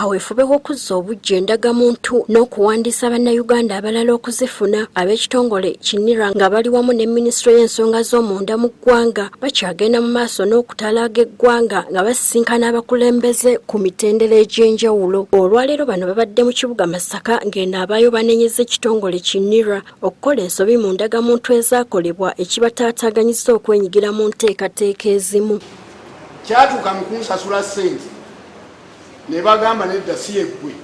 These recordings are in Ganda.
kaweefube w'okuzza obuggya endagamuntu n'okuwandiisa bannayuganda abalala okuzifuna ab'ekitongole ki NIRA nga bali wamu ne Minisita y'ensonga z'omunda mu ggwanga bakyagenda mu maaso n'okutalaaga eggwanga nga basisinkana abakulembeze ku mitendera egy'enjawulo. Olwaleero bano babadde mu kibuga Masaka ng'eno abaayo banenyeza ekitongole ki NIRA okukola ensobi mu ndagamuntu ezaakolebwa ekibataataaganyizza okwenyigira mu nteekateeka ezimu. Kyatuuka mu kunsasula ssente ne bagamba nedda si yeggwe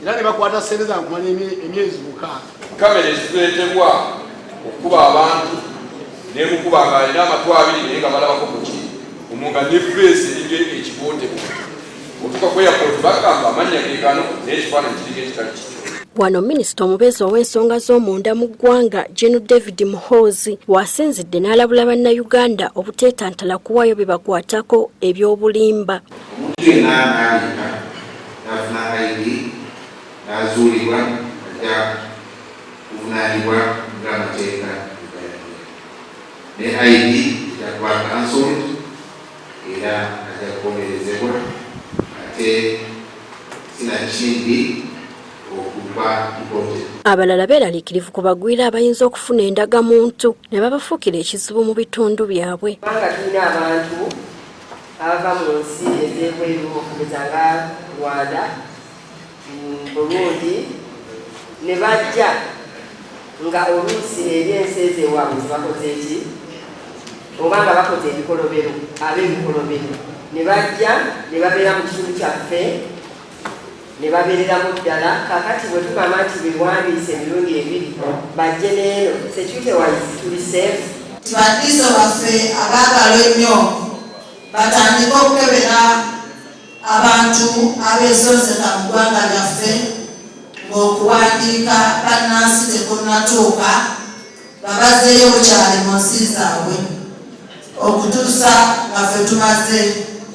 era ne bakwata ssente zange kumanya emyezi 6. Kamera ezituleetebwa okukuba abantu n'emukuba ng'alina amatu 2 naye nga balabako muki omunga ne feesi erige ekiboote otuka ku airport bagamba amannya geekano naye ekifaananyi kirige ekitali kikyo. Wano Minisita omubeezi ow'ensonga z'omunda mu ggwanga Gen. David Muhoozi wasinzidde n'alabula bannayuganda obuteetantala kuwaayo ebibakwatako eby'obulimba. Omuntu yenna n'alika n'afuna ID n'azuulibwa ajja kuvunaanibwa ng'amateeka ne ID yakuba cancelled era ajja kubonerezebwa ate sinakindi. Abalala beeraliikirivu ku bagwira abayinza okufuna endagamuntu ne babafuukira ekizibu mu bitundu byabwe. Kubanga tulina abantu abava mu nsi ez'ebweru okugeza nga Rwanda, Burundi ne bajja nga oluusi ebyensi ezeewaabwe zibakoze eki oba nga bakoze ebikolobero ab'ebikolobero ne bajja ne babeera mu kitundu kyaffe ne babeereramu ddala. Kakati bwe tugamba nti bewandiise emirundi 2 bajje n'eno security wise tuli safe. Tubaddize baffe abaagala ennyo batandike okukebera abantu abeesozeka mu ggwanga lyaffe ng'okuwandiika bannansi tekunnatuuka babazeeyo bukyali mu nsi zaabwe okutuusa nga ffe tumaze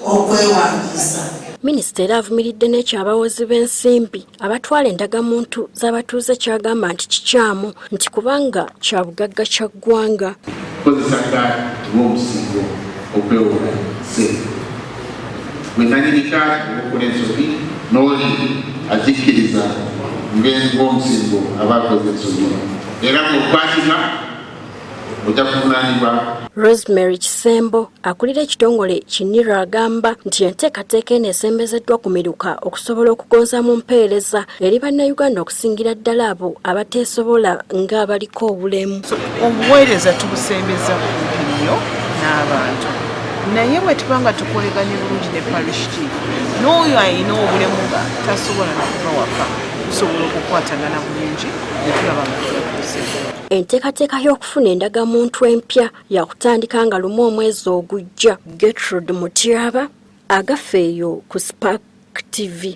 okwewandiisa. Minisita era avumiridde n'ekyabawozi b'ensimbi abatwala endagamuntu z'abatuuze kyagamba nti kikyamu nti kubanga kya bugagga kya ggwanga. Kozesa kkaadi ng'omusingo okwewola ssente. Bwennanyini kkaadi okukola ensobi n'oli azikkiriza ng'omusingo abakoze ensobi era ng'okwatika ojja kuvunaanibwa. Rosemary Kisembo akulira ekitongole ki NIRA agamba nti enteekateeka eno esembezeddwa ku miruka okusobola okugonza mu mpeereza eri bannayuganda okusingira ddala abo abateesobola ng'abaliko obulemu. Obuweereza tubusembeza kumpi nnyo n'abantu naye bwe tuba nga tukoleganye bulungi ne parish chief n'oyo alina obulemu nga tasobola nakuva waka tusobola okukwatagana bulungi ne tulaba nga tulakuseeko. Enteekateeka y'okufuna endagamuntu empya yakutandika nga lumu omwezi ogujja. Gertrude Mutyaba agafeeyo ku Spark TV.